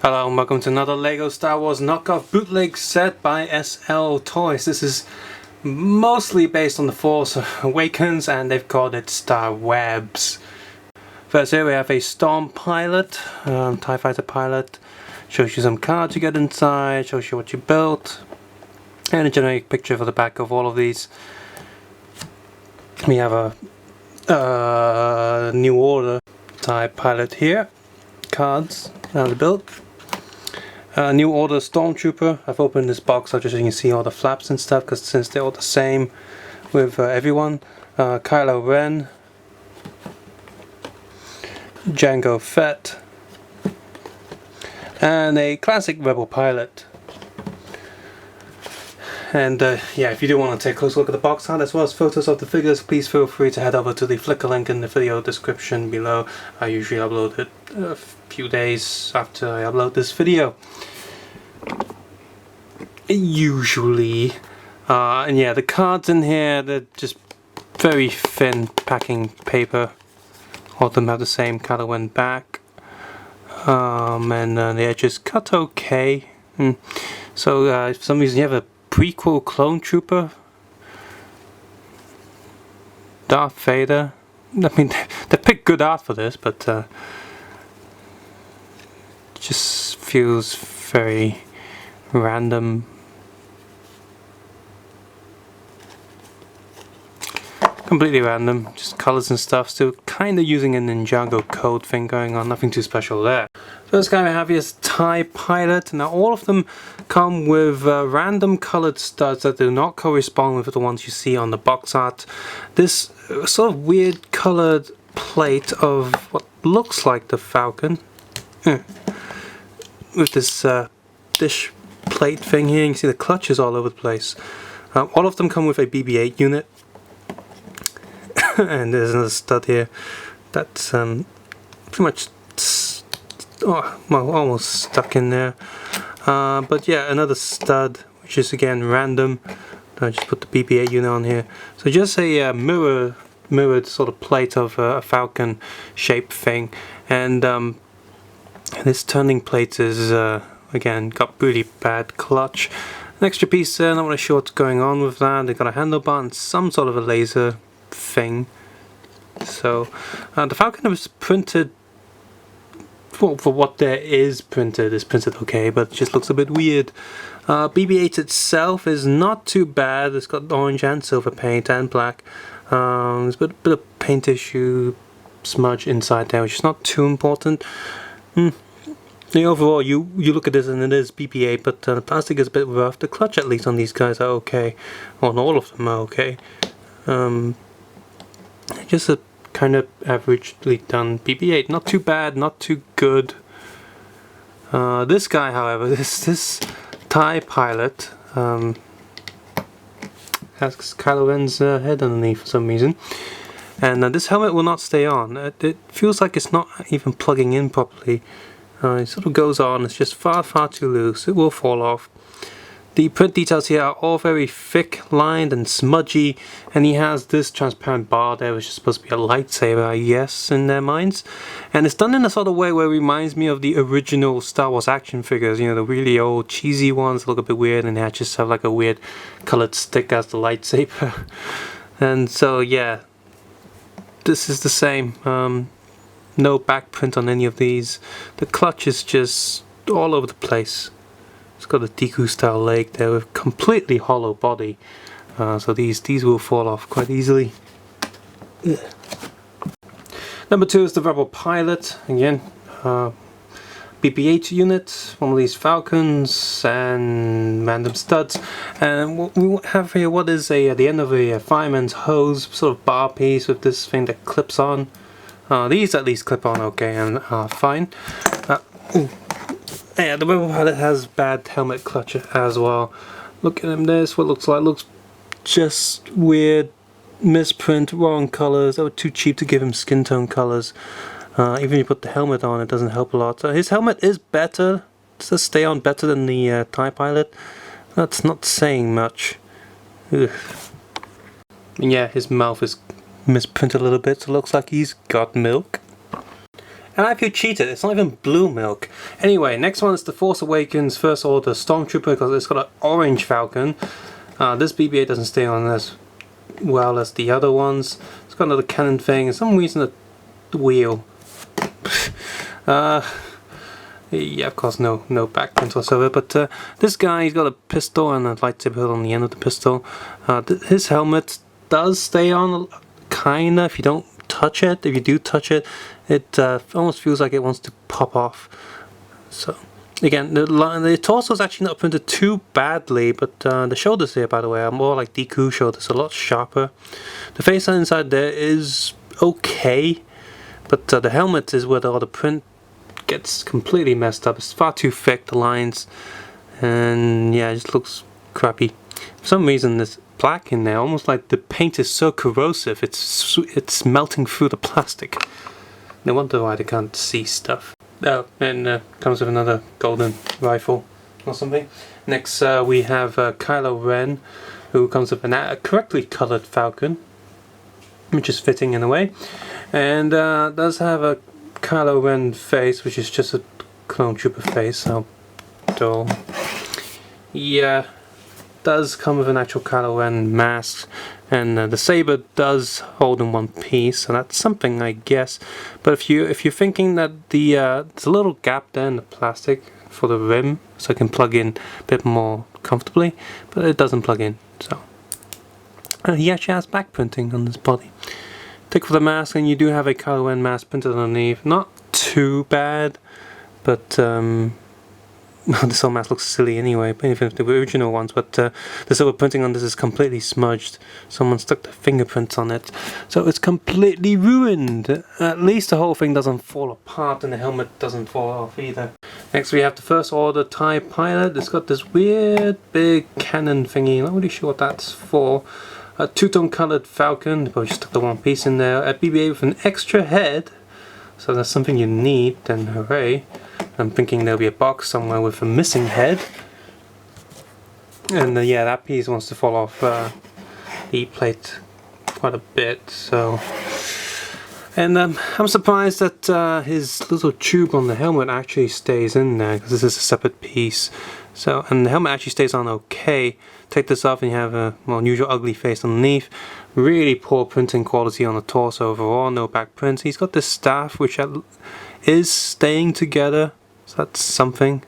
Hello and welcome to another LEGO Star Wars knockoff bootleg set by SL Toys. This is mostly based on the Force Awakens and they've called it Star Webs. First here we have a Storm pilot, TIE fighter pilot. Shows you some cards you get inside, shows you what you built, and a generic picture for the back of all of these. We have a New Order TIE pilot here, cards, how they're built. New Order Stormtrooper. I've opened this box so just so you can see all the flaps and stuff, because since they're all the same with everyone. Kylo Ren, Jango Fett, and a classic Rebel pilot. And yeah, if you do want to take a close look at the box art as well as photos of the figures, please feel free to head over to the Flickr link in the video description below. I usually upload it a few days after I upload this video. Usually. And yeah, the cards in here, they're just very thin packing paper. All of them have the same color went back. And the edges cut okay. So if for some reason you have a prequel clone trooper, Darth Vader. I mean, they picked good art for this, but it just feels very random. Completely random, just colors and stuff. Still kind of using a Ninjago code thing going on, nothing too special there. First guy we have here is TIE Pilot. Now all of them come with random colored studs that do not correspond with the ones you see on the box art. This sort of weird colored plate of what looks like the Falcon. With this dish plate thing here, you can see the clutches all over the place. All of them come with a BB-8 unit. And there's another stud here that's pretty much almost stuck in there. But yeah, another stud which is again random. I just put the BB-8 unit on here. So just a mirrored sort of plate of a Falcon shaped thing. And this turning plate is again got really bad clutch. An extra piece there, not really sure what's going on with that. They've got a handlebar and some sort of a laser thing. So the Falcon was printed for what there is printed okay, but it just looks a bit weird. BB-8 itself is not too bad. It's got orange and silver paint and black. There's a bit of paint issue smudge inside there, which is not too important. Overall, you look at this and it is BB-8, but the plastic is a bit rough. The clutch, at least on these guys, are okay. On all of them are okay. Just a kind of averagely done BB-8. Not too bad, not too good. This guy, however, this TIE Pilot has Kylo Ren's head underneath for some reason. And this helmet will not stay on. It feels like it's not even plugging in properly. It sort of goes on, it's just far too loose. It will fall off. The print details here are all very thick, lined and smudgy, and he has this transparent bar there which is supposed to be a lightsaber, I guess, in their minds. And it's done in a sort of way where it reminds me of the original Star Wars action figures, you know, the really old cheesy ones that look a bit weird and they just have like a weird coloured stick as the lightsaber. And so yeah, this is the same. No back print on any of these. The clutch is just all over the place. It's got a Deku style leg there with completely hollow body, so these will fall off quite easily. Number 2 is the Rebel Pilot. Again, BB-8 unit, one of these Falcons and random studs. And what we have here, what is the end of a fireman's hose, sort of bar piece with this thing that clips on. These at least clip on okay and are fine. Yeah, the Rebel Pilot has bad helmet clutch as well. Look at him, there's what it looks like. Looks just weird, misprint, wrong colours. They were too cheap to give him skin tone colours. Even if you put the helmet on, it doesn't help a lot. His helmet is better, does stay on better than the TIE Pilot. That's not saying much. Ugh. And yeah, his mouth is misprinted a little bit, so it looks like he's got milk. And I feel cheated, it's not even blue milk. Anyway, next one is the Force Awakens First Order Stormtrooper because it's got an orange Falcon. This BB-8 doesn't stay on as well as the other ones. It's got another cannon thing, for some reason the wheel. Yeah, of course, no backprint whatsoever, but this guy, he's got a pistol and a lightsaber on the end of the pistol. His helmet does stay on, kinda, if you don't touch it. If you do touch it, it almost feels like it wants to pop off. So, again, the torso is actually not printed too badly, but the shoulders here, by the way, are more like Dooku shoulders, a lot sharper. The face inside there is okay, but the helmet is where all the print gets completely messed up. It's far too thick, the lines, and yeah, it just looks crappy. For some reason there's black in there, almost like the paint is so corrosive, it's melting through the plastic. No wonder why they can't see stuff. Oh, and comes with another golden rifle or something. Next we have Kylo Ren, who comes with a correctly coloured Falcon, which is fitting in a way, and does have a Kylo Ren face, which is just a clone trooper face. How dull. Yeah, does come with an actual Kylo Ren mask, and the saber does hold in one piece, so that's something, I guess. But if you're thinking that there's a little gap there in the plastic for the rim, so it can plug in a bit more comfortably, but it doesn't plug in. So he actually has back printing on his body. Take for the mask, and you do have a Kylo Ren mask printed underneath. Not too bad, but this whole mask looks silly anyway, even if the original ones, but the silver printing on this is completely smudged. Someone stuck their fingerprints on it, so it's completely ruined. At least the whole thing doesn't fall apart and the helmet doesn't fall off either. Next we have the First Order TIE Pilot. It's got this weird big cannon thingy, not really sure what that's for. A two-tone coloured Falcon, but we just stuck the one piece in there. A BB-8 with an extra head, so that's something you need, then hooray. I'm thinking there'll be a box somewhere with a missing head. And yeah, that piece wants to fall off the plate quite a bit, so... And I'm surprised that his little tube on the helmet actually stays in there, because this is a separate piece. So, and the helmet actually stays on okay. Take this off and you have a more unusual ugly face underneath. Really poor printing quality on the torso overall, no back prints. He's got this staff which is staying together, so that's something.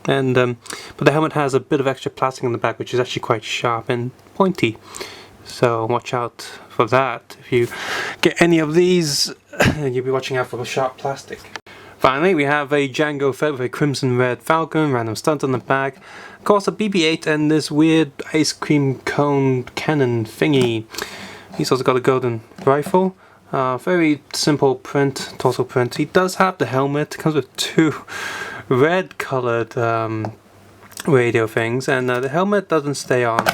And but the helmet has a bit of extra plastic on the back, which is actually quite sharp and pointy. So watch out for that. If you get any of these, you'll be watching out for the sharp plastic. Finally, we have a Jango Fett with a crimson red Falcon, random stunt on the back. Of course, a BB-8 and this weird ice cream cone cannon thingy. He's also got a golden rifle. Very simple print, torso print. He does have the helmet. It comes with two red colored radio things, and the helmet doesn't stay on.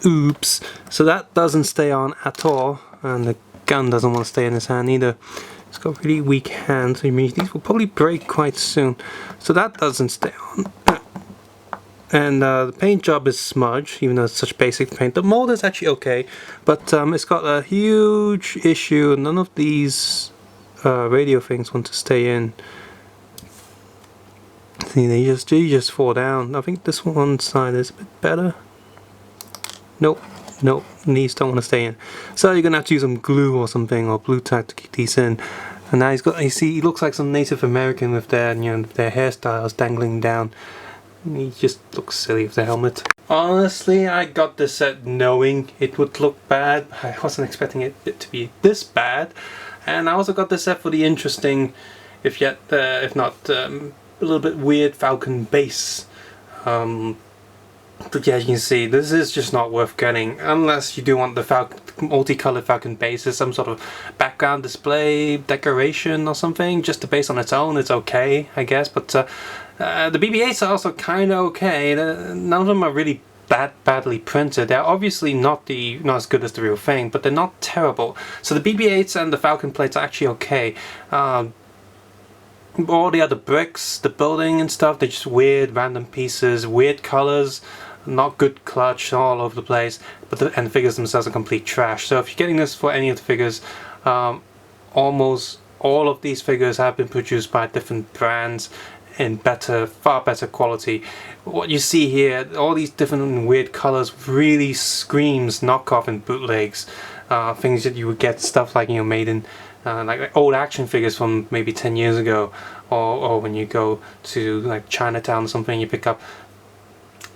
Oops. So that doesn't stay on at all, and the gun doesn't want to stay in his hand either. It's got really weak hands, so these will probably break quite soon. So that doesn't stay on. And the paint job is smudged, even though it's such basic paint. The mold is actually okay, but it's got a huge issue. None of these radio things want to stay in. See, they just fall down. I think this one side is a bit better. Nope. Nope, these don't want to stay in. So you're gonna have to use some glue or something, or blue tack to keep these in. And now you see, he looks like some Native American with their, their hairstyles dangling down. And he just looks silly with the helmet. Honestly, I got this set knowing it would look bad. I wasn't expecting it to be this bad. And I also got this set for the interesting, if not a little bit weird Falcon base. But yeah, you can see, this is just not worth getting, unless you do want the multicolored Falcon base as some sort of background display, decoration or something. Just the base on its own, it's okay, I guess, but the BB-8s are also kind of okay. None of them are really badly printed. They're obviously not as good as the real thing, but they're not terrible. So the BB-8s and the Falcon plates are actually okay. All the other bricks, the building and stuff, they're just weird random pieces, weird colors, not good clutch all over the place, and the figures themselves are complete trash. So if you're getting this for any of the figures, almost all of these figures have been produced by different brands in far better quality. What you see here, all these different weird colors, really screams knockoff and bootlegs. Things that you would get stuff like, you know, made in like old action figures from maybe 10 years ago, or when you go to like Chinatown or something, you pick up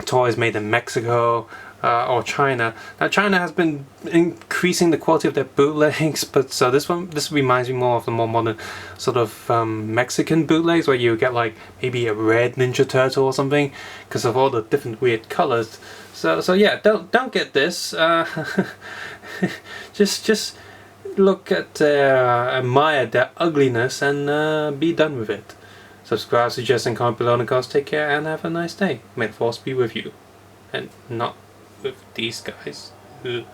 toys made in Mexico or China. Now China has been increasing the quality of their bootlegs, but so this reminds me more of the more modern sort of Mexican bootlegs, where you get like maybe a red Ninja Turtle or something because of all the different weird colors. So yeah, don't get this. Just look at admire their ugliness and be done with it. Subscribe, suggest, and comment below, and of course, take care and have a nice day. May the force be with you, and not with these guys. Ugh.